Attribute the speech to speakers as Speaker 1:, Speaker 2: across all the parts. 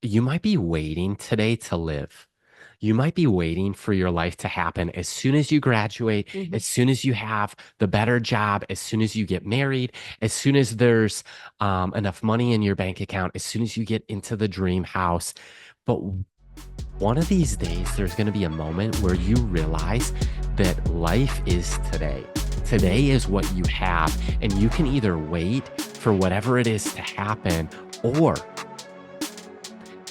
Speaker 1: You might be waiting today to live. You might be waiting for your life to happen as soon as you graduate,
Speaker 2: Mhm.
Speaker 1: as soon as you have the better job, as soon as you get married, as soon as there's enough money in your bank account, as soon as you get into the dream house. But one of these days, there's going to be a moment where you realize that life is today. Today is what you have, and you can either wait for whatever it is to happen, or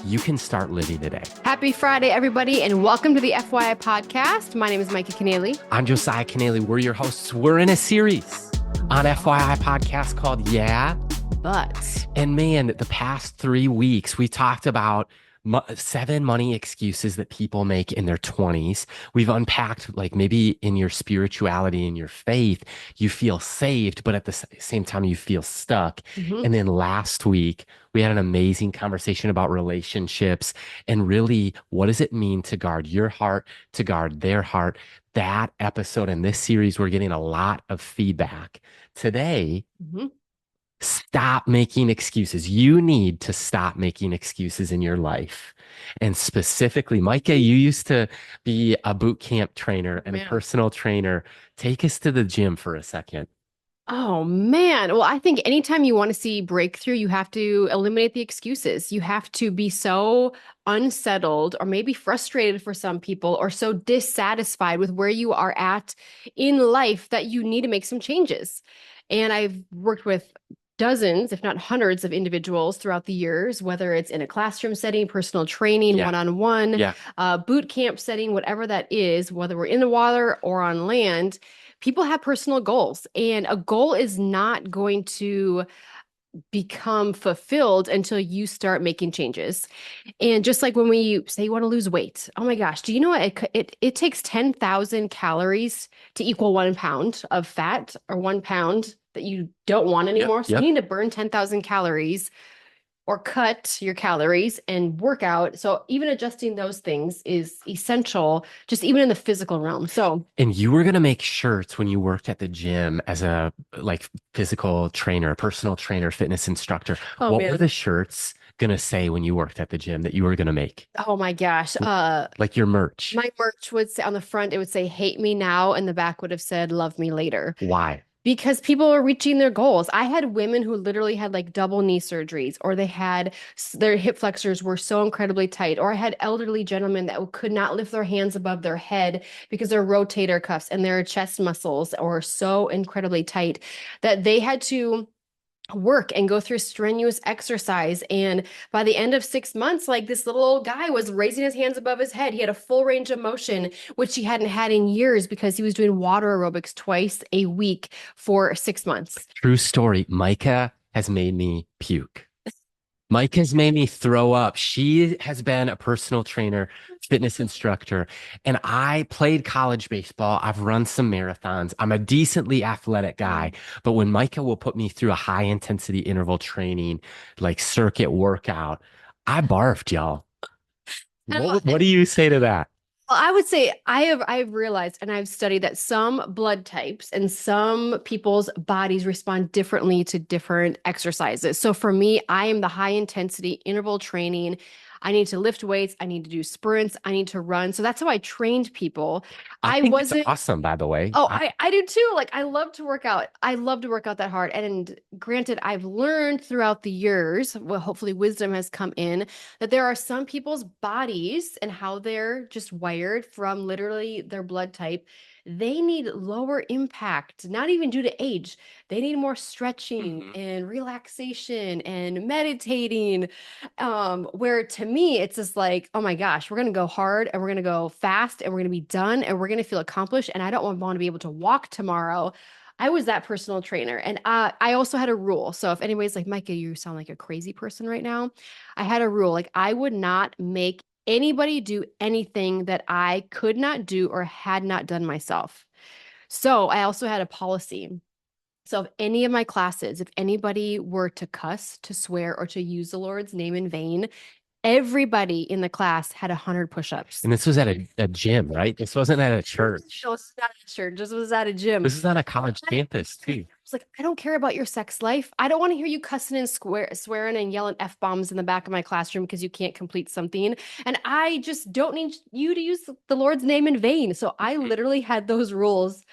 Speaker 1: you can start living today.
Speaker 2: Happy Friday, everybody, and welcome to the FYI podcast. My name is Micah Keneally.
Speaker 1: I'm Josiah Keneally. We're your hosts. We're in a series on FYI podcast called Yeah.
Speaker 2: But
Speaker 1: And man, the past 3 weeks, we talked about 7 money excuses that people make in their 20s. We've unpacked, like, maybe in your spirituality and your faith, you feel saved, but at the same time, you feel stuck.
Speaker 2: Mhm.
Speaker 1: And then last week, we had an amazing conversation about relationships and really what does it mean to guard your heart, to guard their heart. That episode in this series, we're getting a lot of feedback. Today,
Speaker 2: Mhm.
Speaker 1: stop making excuses. You need to stop making excuses in your life. And specifically, Micah, you used to be a boot camp trainer and a
Speaker 2: Man.
Speaker 1: personal trainer. Take us to the gym for a second.
Speaker 2: Oh man. Well, I think anytime you want to see breakthrough, you have to eliminate the excuses. You have to be so unsettled or maybe frustrated for some people or so dissatisfied with where you are at in life that you need to make some changes. And I've worked with dozens, if not hundreds of individuals throughout the years, whether it's in a classroom setting, personal training,
Speaker 1: Yeah.
Speaker 2: one-on-one,
Speaker 1: Yeah.
Speaker 2: boot camp setting, whatever that is, whether we're in the water or on land. People have personal goals, and a goal is not going to become fulfilled until you start making changes. And just like when we say you want to lose weight, oh my gosh, do you know what? It takes 10,000 calories to equal 1 pound of fat or 1 pound that you don't want
Speaker 1: Yep.
Speaker 2: anymore. So you
Speaker 1: Yep.
Speaker 2: need to burn 10,000 calories or cut your calories and work out. So even adjusting those things is essential, just even in the physical realm. So
Speaker 1: And you were going to make shirts when you worked at the gym as a like physical trainer, personal trainer, fitness instructor.
Speaker 2: oh
Speaker 1: What were
Speaker 2: man.
Speaker 1: the shirts going to say when you worked at the gym that you were going to make?
Speaker 2: Oh my gosh.
Speaker 1: Like your merch.
Speaker 2: My merch would say on the front, it would say hate me now, and the back would have said love me later.
Speaker 1: Why?
Speaker 2: Because people are reaching their goals. I had women who literally had like double knee surgeries, or they had their hip flexors were so incredibly tight, or I had elderly gentlemen that could not lift their hands above their head because their rotator cuffs and their chest muscles were so incredibly tight that they had to work and go through strenuous exercise. And by the end of 6 months, like this little old guy was raising his hands above his head. He had a full range of motion, which he hadn't had in years because he was doing water aerobics twice a week for 6 months.
Speaker 1: True story. Micah has made me puke. Mike has made me throw up. She has been a personal trainer, fitness instructor, and I played college baseball. I've run some marathons. I'm a decently athletic guy, but when Micah will put me through a high intensity interval training, like circuit workout, I barfed, y'all. What do you say to that?
Speaker 2: Well, I would say I've realized and I've studied that some blood types and some people's bodies respond differently to different exercises. So for me, I am the high intensity interval training. I need to lift weights, I need to do sprints, I need to run. So that's how I trained people.
Speaker 1: I
Speaker 2: I
Speaker 1: think it's
Speaker 2: wasn't
Speaker 1: awesome, by the way.
Speaker 2: Oh, I do too. Like I love to work out. I love to work out that hard. And granted, I've learned throughout the years, well, hopefully wisdom has come in, that there are some people's bodies and how they're just wired from literally their blood type. They need lower impact, not even due to age. They need more stretching
Speaker 1: Mhm.
Speaker 2: and relaxation and meditating. Where to me, it's just like, oh my gosh, we're gonna go hard and we're gonna go fast and we're gonna be done and we're gonna feel accomplished. And I don't want to be able to walk tomorrow. I was that personal trainer. And I also had a rule. So if anybody's like, Micah, you sound like a crazy person right now, I had a rule. Like I would not make anybody do anything that I could not do or had not done myself. So I also had a policy. So if any of my classes, if anybody were to cuss, to swear, or to use the Lord's name in vain, everybody in the class had 100 push-ups.
Speaker 1: And this was at a gym, right? This wasn't at a church.
Speaker 2: No, it's not at church. This was at a gym.
Speaker 1: This is on a college campus, too.
Speaker 2: was like, I don't care about your sex life. I don't want to hear you cussing and swearing and yelling F-bombs in the back of my classroom because you can't complete something. And I just don't need you to use the Lord's name in vain. So I literally had those rules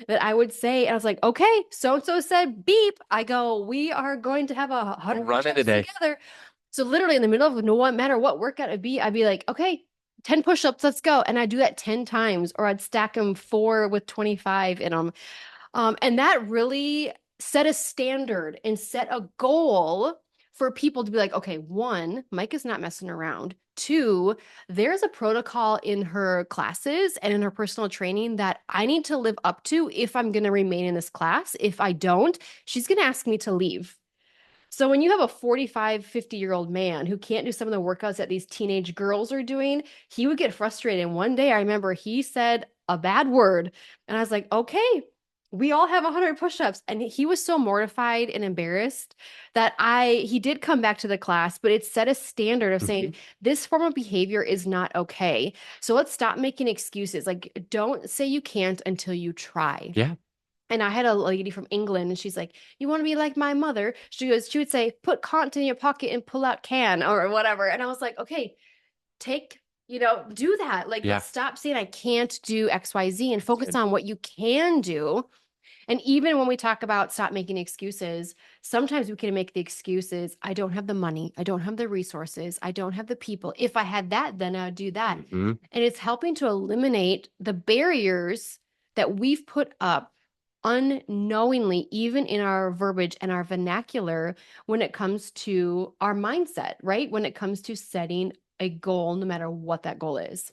Speaker 2: that I would say, and I was like, okay, so and so said beep. I go, we are going to have 100
Speaker 1: Run it
Speaker 2: push-ups
Speaker 1: today.
Speaker 2: together. So literally in the middle of no matter what workout it'd be, I'd be like, okay, 10 push-ups, let's go. And I'd do that 10 times, or I'd stack them 4 with 25 in them. And that really set a standard and set a goal for people to be like, okay, one, Mike is not messing around. Two, there's a protocol in her classes and in her personal training that I need to live up to if I'm going to remain in this class. If I don't, she's going to ask me to leave. So when you have a 45, 50-year-old man who can't do some of the workouts that these teenage girls are doing, he would get frustrated. And one day I remember he said a bad word, and I was like, okay, we all have 100 push-ups. And he was so mortified and embarrassed that he did come back to the class, but it set a standard of saying this form of behavior is not okay. So let's stop making excuses. Like, don't say you can't until you try.
Speaker 1: Yeah.
Speaker 2: And I had a lady from England, and she's like, "You want to be like my mother?" She would say, "Put cont in your pocket and pull out can," or whatever. And I was like, okay, do that. Like,
Speaker 1: Yeah.
Speaker 2: stop saying I can't do XYZ and focus on what you can do. And even when we talk about stop making excuses, sometimes we can make the excuses, I don't have the money, I don't have the resources, I don't have the people. If I had that, then I would do that.
Speaker 1: Mhm.
Speaker 2: And it's helping to eliminate the barriers that we've put up unknowingly, even in our verbiage and our vernacular, when it comes to our mindset, right? When it comes to setting a goal, no matter what that goal is.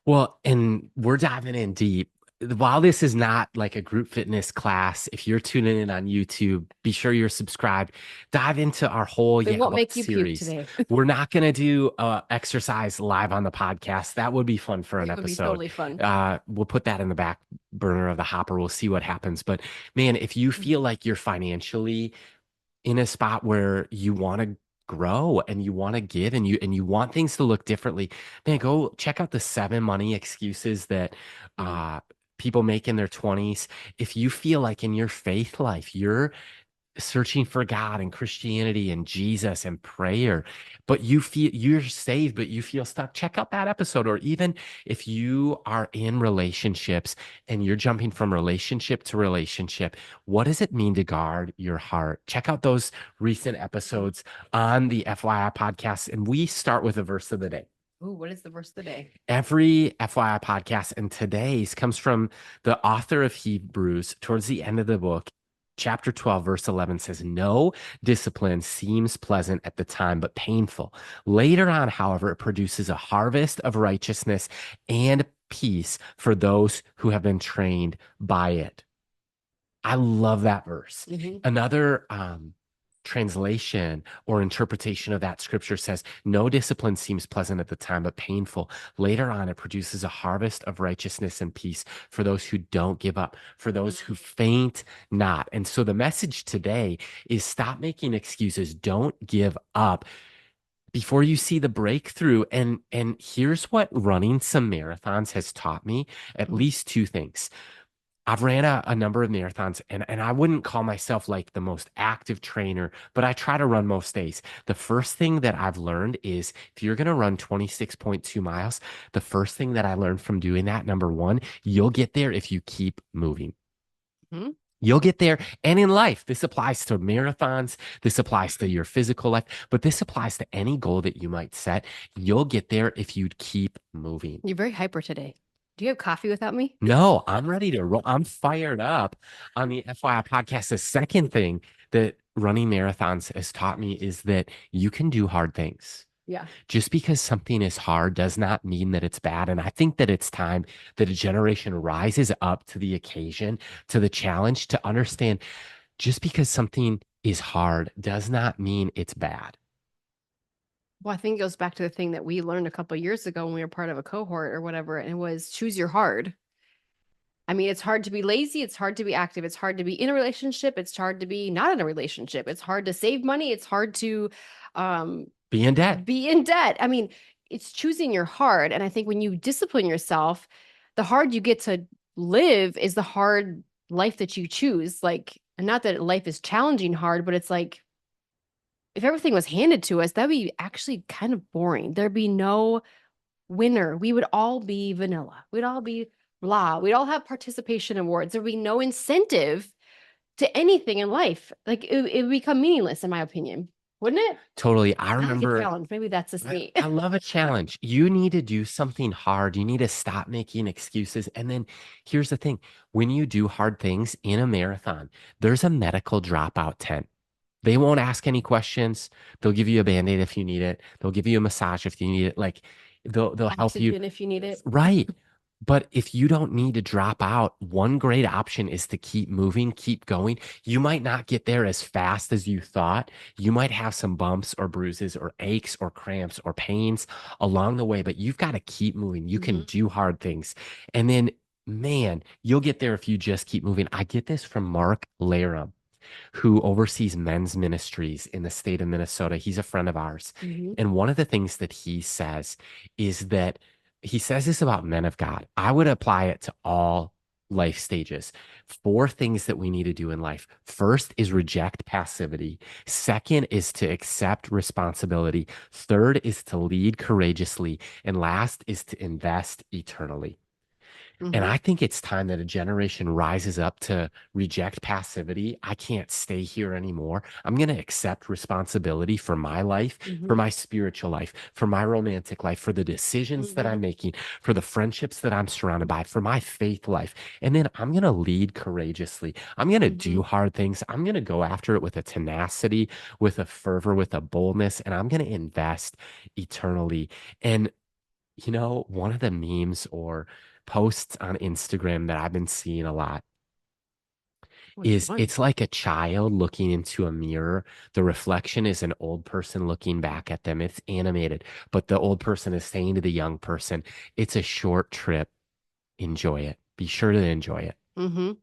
Speaker 1: Well, and we're diving in deep. While this is not like a group fitness class, if you're tuning in on YouTube, be sure you're subscribed. Dive into our whole
Speaker 2: We
Speaker 1: Yeah
Speaker 2: won't
Speaker 1: But
Speaker 2: make you puke
Speaker 1: series.
Speaker 2: today.
Speaker 1: We're not going to do exercise live on the podcast. That would be fun for an
Speaker 2: It would be
Speaker 1: episode.
Speaker 2: totally fun.
Speaker 1: We'll put that in the back burner of the hopper. We'll see what happens. But man, if you feel like you're financially in a spot where you want to grow and you want to give and you want things to look differently, man, go check out the 7 money excuses that uh people make in their 20s. If you feel like in your faith life you're searching for God and Christianity and Jesus and prayer, but you feel you're saved, but you feel stuck, check out that episode. Or even if you are in relationships and you're jumping from relationship to relationship, what does it mean to guard your heart? Check out those recent episodes on the FYI podcast. And we start with a verse of the day.
Speaker 2: Ooh, what is the verse of the day?
Speaker 1: Every FYI podcast, and today's comes from the author of Hebrews towards the end of the book. Chapter 12, verse 11 says, "No discipline seems pleasant at the time, but painful. Later on, however, it produces a harvest of righteousness and peace for those who have been trained by it." I love that verse. Another translation or interpretation of that scripture says, "No discipline seems pleasant at the time, but painful. Later on, it produces a harvest of righteousness and peace for those who don't give up, for those who faint not." And so the message today is stop making excuses. Don't give up before you see the breakthrough. And here's what running some marathons has taught me, at least 2 things. I've ran a number of marathons, and I wouldn't call myself like the most active trainer, but I try to run most days. The first thing that I've learned is if you're going to run 26.2 miles, the first thing that I learned from doing that, number one, you'll get there if you keep moving.
Speaker 2: Mhm.
Speaker 1: You'll get there. And in life, this applies to marathons. This applies to your physical life, but this applies to any goal that you might set. You'll get there if you keep moving.
Speaker 2: You're very hyper today. Do you have coffee without me?
Speaker 1: No, I'm ready to roll. I'm fired up on the FYI podcast. The second thing that running marathons has taught me is that you can do hard things.
Speaker 2: Yeah.
Speaker 1: Just because something is hard does not mean that it's bad. And I think that it's time that a generation rises up to the occasion, to the challenge, to understand just because something is hard does not mean it's bad.
Speaker 2: Well, I think it goes back to the thing that we learned a couple of years ago when we were part of a cohort or whatever, and it was choose your hard. I mean, it's hard to be lazy. It's hard to be active. It's hard to be in a relationship. It's hard to be not in a relationship. It's hard to save money. It's hard to
Speaker 1: Be in debt.
Speaker 2: be in debt. I mean, it's choosing your hard. And I think when you discipline yourself, the hard you get to live is the hard life that you choose. Like, And not that life is challenging hard, but it's like if everything was handed to us, that'd be actually kind of boring. There'd be no winner. We would all be vanilla. We'd all be blah. We'd all have participation awards. There'd be no incentive to anything in life. Like it would become meaningless, in my opinion, wouldn't it?
Speaker 1: Totally. I
Speaker 2: I like a
Speaker 1: remember
Speaker 2: challenge. Maybe that's just
Speaker 1: I,
Speaker 2: me.
Speaker 1: I love a challenge. You need to do something hard. You need to stop making excuses. And then here's the thing, when you do hard things in a marathon, there's a medical dropout tent. They won't ask any questions. They'll give you a band-aid if you need it. They'll give you a massage if you need it. Like they'll help you.
Speaker 2: Oxygen if you need it.
Speaker 1: Right. But if you don't need to drop out, one great option is to keep moving, keep going. You might not get there as fast as you thought. You might have some bumps or bruises or aches or cramps or pains along the way, but you've got to keep moving. You can
Speaker 2: Mhm.
Speaker 1: do hard things. And then, man, you'll get there if you just keep moving. I get this from Mark Laram, who oversees men's ministries in the state of Minnesota. He's a friend of ours.
Speaker 2: Mhm.
Speaker 1: And one of the things that he says is that he says this about men of God. I would apply it to all life stages. Four things that we need to do in life. First is reject passivity. Second is to accept responsibility. Third is to lead courageously. And last is to invest eternally. And
Speaker 2: Mhm.
Speaker 1: I think it's time that a generation rises up to reject passivity. I can't stay here anymore. I'm going to accept responsibility for my life, for
Speaker 2: Mhm.
Speaker 1: my spiritual life, for my romantic life, for the decisions that
Speaker 2: Mhm.
Speaker 1: I'm making, for the friendships that I'm surrounded by, for my faith life. And then I'm going to lead courageously. I'm going to do
Speaker 2: Mhm.
Speaker 1: hard things. I'm going to go after it with a tenacity, with a fervor, with a boldness, and I'm going to invest eternally. And one of the memes or posts on Instagram that I've been seeing a lot
Speaker 2: Which
Speaker 1: is
Speaker 2: one?
Speaker 1: it's like a child looking into a mirror. The reflection is an old person looking back at them. It's animated, but the old person is saying to the young person, it's a short trip. Enjoy it. Be sure to enjoy it.
Speaker 2: Mhm.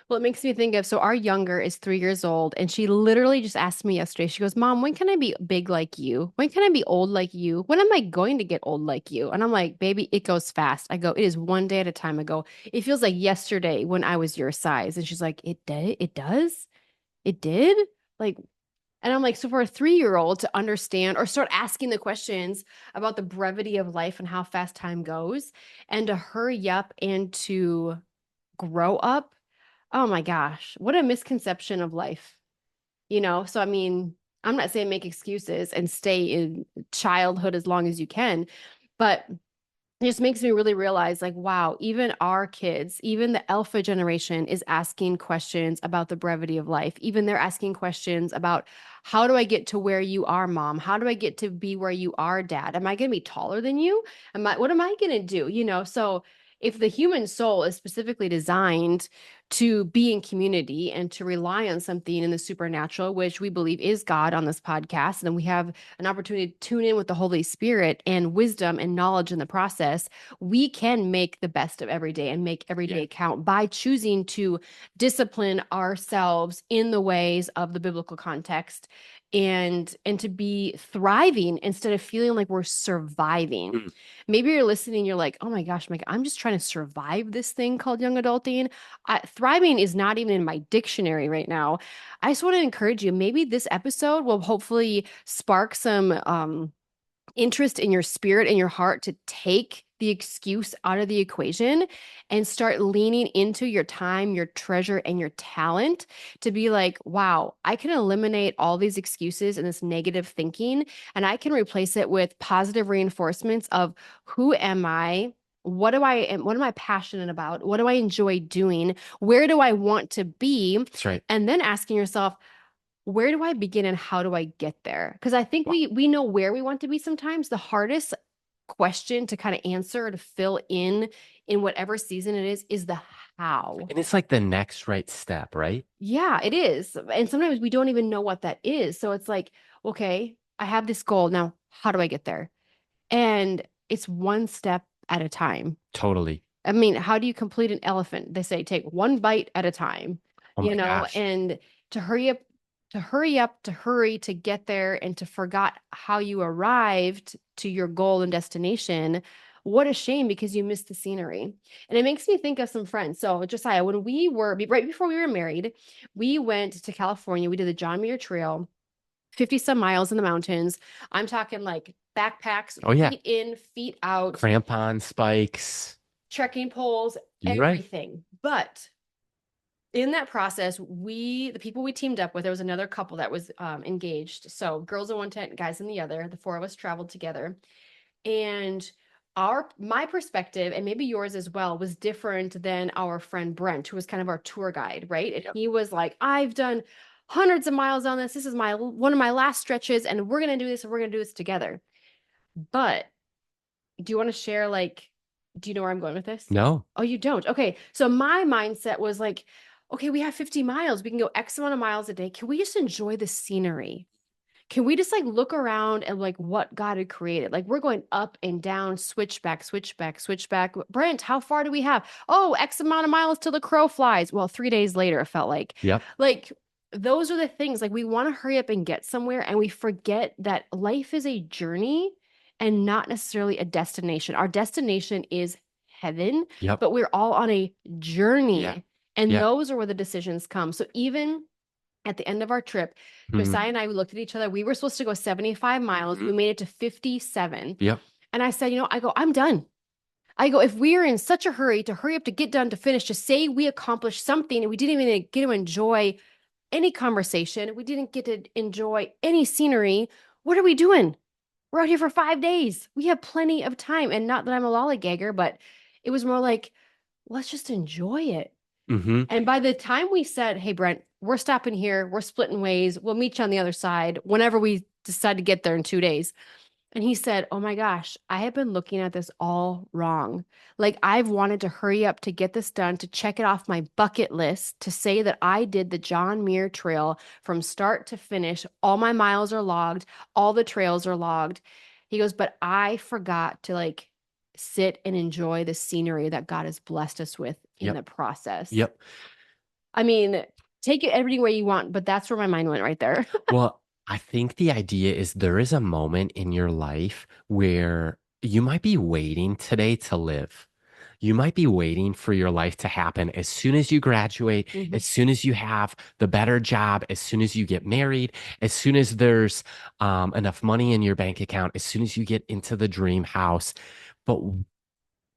Speaker 2: Well, it makes me think of so our younger is 3 years old, and she literally just asked me yesterday. She goes, "Mom, when can I be big like you? When can I be old like you? When am I going to get old like you?" And I'm like, "Baby, it goes fast." I go, "It is one day at a time." I go, "It feels like yesterday when I was your size." And she's like, "It did? It does? It did?" Like, and I'm like, so for a 3-year-old to understand or start asking the questions about the brevity of life and how fast time goes, and to hurry up and to grow up. Oh my gosh, what a misconception of life. So I mean, I'm not saying make excuses and stay in childhood as long as you can, but it just makes me really realize like, wow, even our kids, even the alpha generation is asking questions about the brevity of life. Even they're asking questions about how do I get to where you are, mom? How do I get to be where you are, dad? Am I going to be taller than you? What am I going to do? So if the human soul is specifically designed to be in community and to rely on something in the supernatural, which we believe is God on this podcast, and then we have an opportunity to tune in with the Holy Spirit and wisdom and knowledge in the process, we can make the best of every day and make every
Speaker 1: Yeah.
Speaker 2: day count by choosing to discipline ourselves in the ways of the biblical context and to be thriving instead of feeling like we're surviving.
Speaker 1: Mm.
Speaker 2: Maybe you're listening, you're like, oh my gosh, Mike, I'm just trying to survive this thing called young adulting. Thriving is not even in my dictionary right now. I just want to encourage you. Maybe this episode will hopefully spark some interest in your spirit and your heart to take the excuse out of the equation and start leaning into your time, your treasure, and your talent to be like, wow, I can eliminate all these excuses and this negative thinking, and I can replace it with positive reinforcements of who am I? What am I passionate about? What do I enjoy doing? Where do I want to be?
Speaker 1: That's right.
Speaker 2: And then asking yourself, where do I begin and how do I get there? Because I think
Speaker 1: Well,
Speaker 2: we know where we want to be sometimes. The hardest question to kind of answer to fill in whatever season it is the how.
Speaker 1: and it's like the next right step, right?
Speaker 2: Yeah, it is. And sometimes we don't even know what that is. So it's like, okay, I have this goal. Now, how do I get there? And it's one step at a time.
Speaker 1: Totally.
Speaker 2: I mean, how do you complete an elephant? They say take one bite at a time,
Speaker 1: Oh my gosh.
Speaker 2: and to hurry up, to hurry to get there and to forgot how you arrived to your goal and destination what a shame because you missed the scenery. And it makes me think of some friends. So, Josiah, when we were right before we were married, we went to California. We did the John Muir Trail, 50 some miles in the mountains. I'm talking like backpacks,
Speaker 1: Oh yeah.
Speaker 2: feet in, feet out,
Speaker 1: Crampon spikes.
Speaker 2: trekking poles,
Speaker 1: You're right.
Speaker 2: everything. But in that process, the people we teamed up with, there was another couple that was engaged. So girls in one tent, guys in the other. The four of us traveled together. And my perspective, and maybe yours as well, was different than our friend Brent, who was kind of our tour guide, right? And
Speaker 1: Yep.
Speaker 2: he was like, I've done hundreds of miles on this. This is my one of my last stretches, and we're gonna do this, and we're gonna do this together. But do you want to share, like, do you know where I'm going with this?
Speaker 1: No.
Speaker 2: Oh, you don't? Okay. So my mindset was like, okay, we have 50 miles. We can go X amount of miles a day. Can we just enjoy the scenery? Can we just like look around and like what God had created? Like we're going up and down, switchback, switchback, switchback. Brent, how far do we have? Oh, X amount of miles till the crow flies. Well, 3 days later, it felt like.
Speaker 1: Yep.
Speaker 2: Like those are the things. Like we want to hurry up and get somewhere, and we forget that life is a journey and not necessarily a destination. Our destination is heaven,
Speaker 1: Yep.
Speaker 2: but we're all on a
Speaker 1: Yeah.
Speaker 2: journey. And
Speaker 1: Yeah.
Speaker 2: those are where the decisions come. So even at the end of our trip,
Speaker 1: Mhm.
Speaker 2: Josiah and I, we looked at each other. We were supposed to go 75 miles. We
Speaker 1: Mhm.
Speaker 2: made it to 57.
Speaker 1: Yep.
Speaker 2: And I said, I'm done. I go, if we are in such a hurry up to get done, to finish, to say we accomplished something and we didn't even get to enjoy any conversation, we didn't get to enjoy any scenery, what are we doing? We're out here for 5 days. We have plenty of time. And not that I'm a lollygagger, but it was more like, let's just enjoy it.
Speaker 1: Mm-hmm.
Speaker 2: And by the time we said, hey, Brent, we're stopping here, we're splitting ways, we'll meet you on the other side whenever we decide to get there in 2 days. And he said, oh my gosh, I have been looking at this all wrong. Like I've wanted to hurry up to get this done, to check it off my bucket list, to say that I did the John Muir Trail from start to finish. All my miles are logged, all the trails are logged. He goes, but I forgot to like sit and enjoy the scenery that God has blessed us with in
Speaker 1: Yep.
Speaker 2: the process.
Speaker 1: Yep.
Speaker 2: I mean, take it every way you want, but that's where my mind went right there.
Speaker 1: Well, I think the idea is there is a moment in your life where you might be waiting today to live. You might be waiting for your life to happen as soon as you graduate,
Speaker 2: Mhm.
Speaker 1: as soon as you have the better job, as soon as you get married, as soon as there's enough money in your bank account, as soon as you get into the dream house. But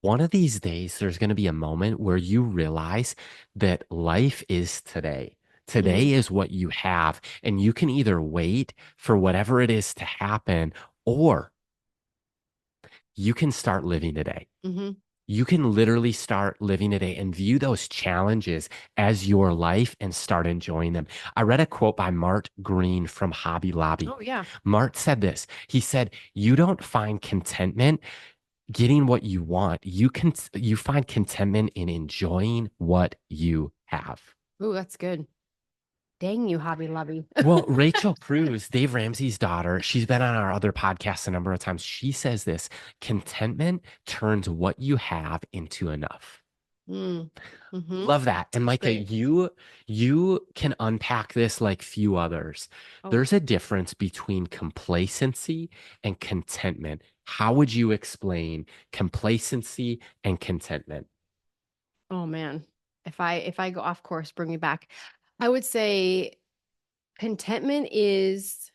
Speaker 1: one of these days, there's going to be a moment where you realize that life is today.
Speaker 2: Mhm.
Speaker 1: Today is what you have, and you can either wait for whatever it is to happen, or you can start living today.
Speaker 2: Mhm.
Speaker 1: You can literally start living today and view those challenges as your life and start enjoying them. I read a quote by Mart Green from Hobby Lobby.
Speaker 2: Oh yeah.
Speaker 1: Mart said this. He said, "You don't find contentment getting what you want. You find contentment in enjoying what you have."
Speaker 2: Ooh, that's good. Dang you, Hobby Lobby.
Speaker 1: Well, Rachel Cruz, Dave Ramsey's daughter, she's been on our other podcasts a number of times. She says this: contentment turns what you have into enough.
Speaker 2: Mm. Mhm.
Speaker 1: Love that. And
Speaker 2: That's
Speaker 1: Micah,
Speaker 2: great.
Speaker 1: you can unpack this like few others.
Speaker 2: Oh,
Speaker 1: There's a difference between complacency and contentment. How would you explain complacency and contentment?
Speaker 2: oh man. If I go off course, bring me back. I would say contentment is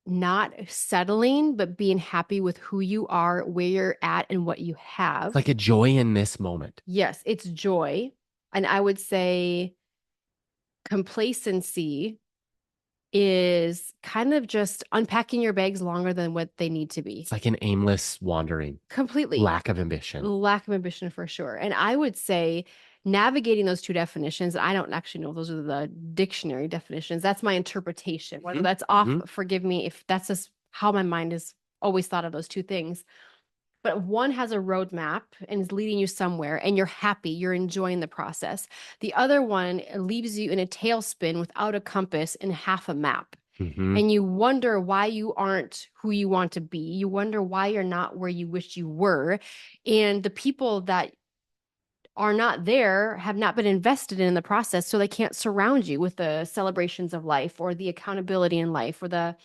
Speaker 2: not settling, but being happy with who you are, where you're at, and what you
Speaker 1: It's
Speaker 2: have.
Speaker 1: like a joy in this moment.
Speaker 2: Yes, it's joy. And I would say complacency is kind of just unpacking your bags longer than what they need to be.
Speaker 1: It's like an aimless wandering,
Speaker 2: Completely.
Speaker 1: lack of ambition.
Speaker 2: Lack of ambition for sure. And I would say navigating those two definitions, I don't actually know if those are the dictionary definitions. That's my interpretation. Whether
Speaker 1: Mhm.
Speaker 2: that's off,
Speaker 1: Mhm.
Speaker 2: forgive me if that's just how my mind has always thought of those two things. But one has a roadmap and is leading you somewhere, and you're happy, you're enjoying the process. The other one leaves you in a tailspin without a compass and half a map.
Speaker 1: Mhm.
Speaker 2: And you wonder why you aren't who you want to be. You wonder why you're not where you wish you were. And the people that are not there have not been invested in the process, so they can't surround you with the celebrations of life or the accountability in life or the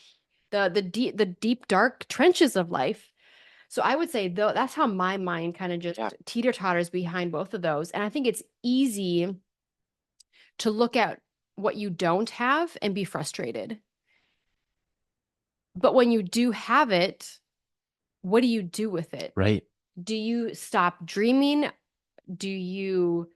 Speaker 2: deep dark trenches of life. So I would say though that's how my mind kind of
Speaker 1: Yeah.
Speaker 2: just teeter-totters behind both of those. And I think it's easy to look at what you don't have and be frustrated. But when you do have it, what do you do with it?
Speaker 1: Right.
Speaker 2: Do you stop dreaming? Do you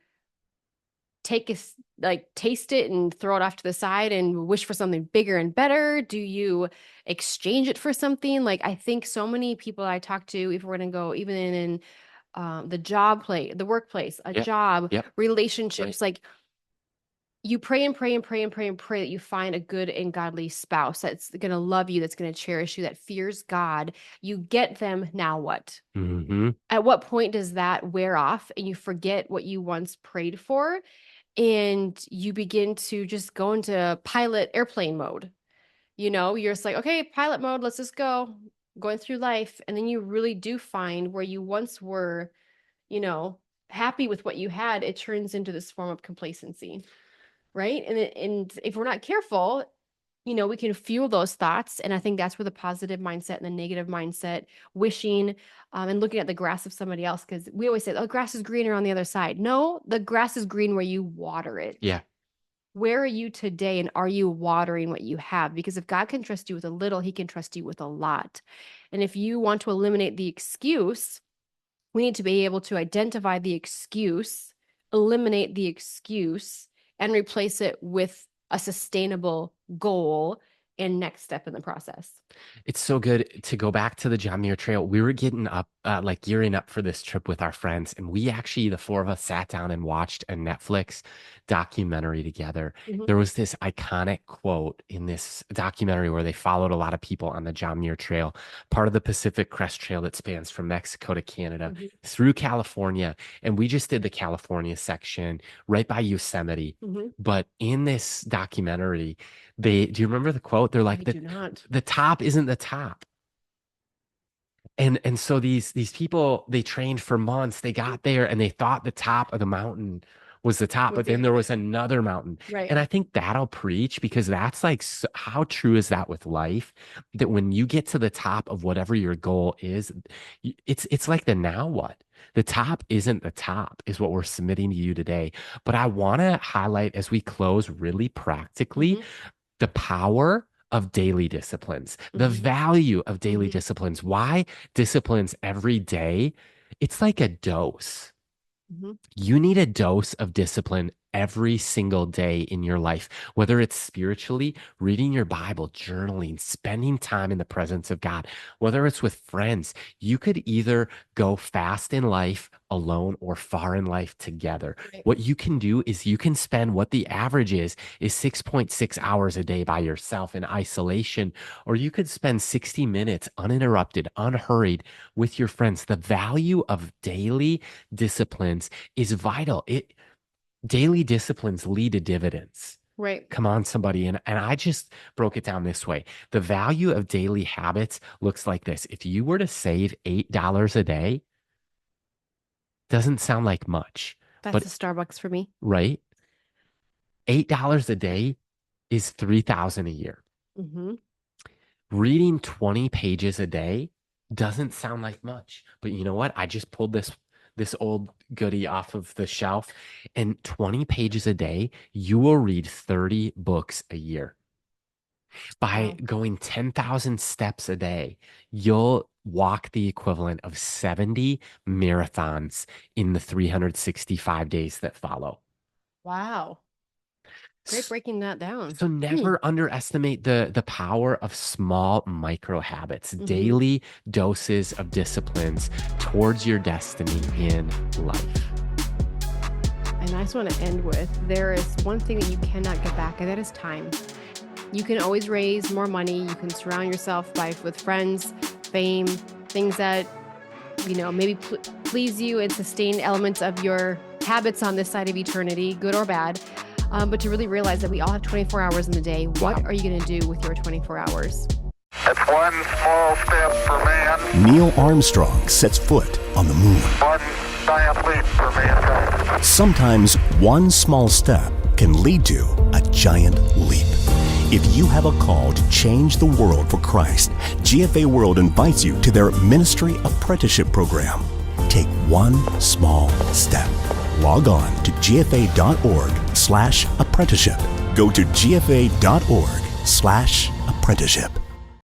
Speaker 2: taste it and throw it off to the side and wish for something bigger and better? Do you exchange it for something? Like I think so many people I talk to, if we're going to go even in the workplace, a
Speaker 1: Yep.
Speaker 2: job,
Speaker 1: Yep.
Speaker 2: relationships,
Speaker 1: Right.
Speaker 2: like you pray and pray and pray and pray and pray that you find a good and godly spouse that's going to love you, that's going to cherish you, that fears God. You get them. Now what?
Speaker 1: Mm-hmm.
Speaker 2: At what point does that wear off and you forget what you once prayed for and you begin to just go into pilot airplane mode? You're just like, okay, pilot mode, let's just go, going through life. And then you really do find where you once were, you know, happy with what you had, it turns into this form of complacency. Right. And if we're not careful, we can fuel those thoughts. And I think that's where the positive mindset and the negative mindset, wishing and looking at the grass of somebody else, because we always say, oh, grass is greener on the other side. No, the grass is green where you water it.
Speaker 1: Yeah.
Speaker 2: Where are you today? And are you watering what you have? Because if God can trust you with a little, he can trust you with a lot. And if you want to eliminate the excuse, we need to be able to identify the excuse, eliminate the excuse, and replace it with a sustainable goal and next step in the process.
Speaker 1: It's so good to go back to the John Muir Trail. We were getting up, like gearing up for this trip with our friends, and we actually, the four of us, sat down and watched a Netflix documentary together.
Speaker 2: Mhm.
Speaker 1: There was this iconic quote in this documentary where they followed a lot of people on the John Muir Trail, part of the Pacific Crest Trail that spans from Mexico to Canada
Speaker 2: Mhm.
Speaker 1: through California. And we just did the California section right by Yosemite.
Speaker 2: Mhm.
Speaker 1: But in this documentary, do you remember the quote? They're
Speaker 2: I
Speaker 1: like,
Speaker 2: do not.
Speaker 1: the top isn't the top. And so these people, they trained for months. They got there and they thought the top of the mountain was the top,
Speaker 2: Was
Speaker 1: but then
Speaker 2: it
Speaker 1: there was another mountain.
Speaker 2: right?
Speaker 1: And I think that'll preach, because that's like, how true is that with life? That when you get to the top of whatever your goal is, it's like the now what? The top isn't the top, is what we're submitting to you today. But I want to highlight, as we close, really practically,
Speaker 2: Mhm.
Speaker 1: the power of daily disciplines, the
Speaker 2: Mhm.
Speaker 1: value of daily
Speaker 2: Mhm.
Speaker 1: disciplines. Why disciplines every day? It's like a dose.
Speaker 2: Mhm.
Speaker 1: You need a dose of discipline every single day in your life, whether it's spiritually, reading your Bible, journaling, spending time in the presence of God, whether it's with friends. You could either go fast in life alone or far in life together.
Speaker 2: Right.
Speaker 1: What you can do is you can spend, what the average is 6.6 hours a day by yourself in isolation, or you could spend 60 minutes uninterrupted, unhurried with your friends. The value of daily disciplines is vital. Daily disciplines lead to dividends.
Speaker 2: Right.
Speaker 1: Come on, somebody. And I just broke it down this way. The value of daily habits looks like this. If you were to save $8 a day, doesn't sound like much,
Speaker 2: That's
Speaker 1: but
Speaker 2: a Starbucks for me.
Speaker 1: right? $8 a day is 3,000 a year.
Speaker 2: Mm-hmm.
Speaker 1: Reading 20 pages a day doesn't sound like much, but you know what? I just pulled this old goodie off of the shelf, and 20 pages a day, you will read 30 books a year. By
Speaker 2: Wow.
Speaker 1: going 10,000 steps a day, you'll walk the equivalent of 70 marathons in the 365 days that follow.
Speaker 2: Wow. Great breaking that down.
Speaker 1: So never underestimate the power of small micro habits,
Speaker 2: Mm-hmm.
Speaker 1: daily doses of disciplines towards your destiny in life.
Speaker 2: And I just want to end with, there is one thing that you cannot get back, and that is time. You can always raise more money. You can surround yourself with friends, fame, things that, maybe please you and sustain elements of your habits on this side of eternity, good or bad. But to really realize that we all have 24 hours in the day. What are you going to do with your 24 hours?
Speaker 3: It's one small step for man.
Speaker 4: Neil Armstrong sets foot on the moon.
Speaker 3: One giant leap for mankind.
Speaker 4: Sometimes one small step can lead to a giant leap. If you have a call to change the world for Christ, GFA World invites you to their Ministry Apprenticeship Program. Take one small step. Log on to gfa.org/apprenticeship. Go to gfa.org/apprenticeship.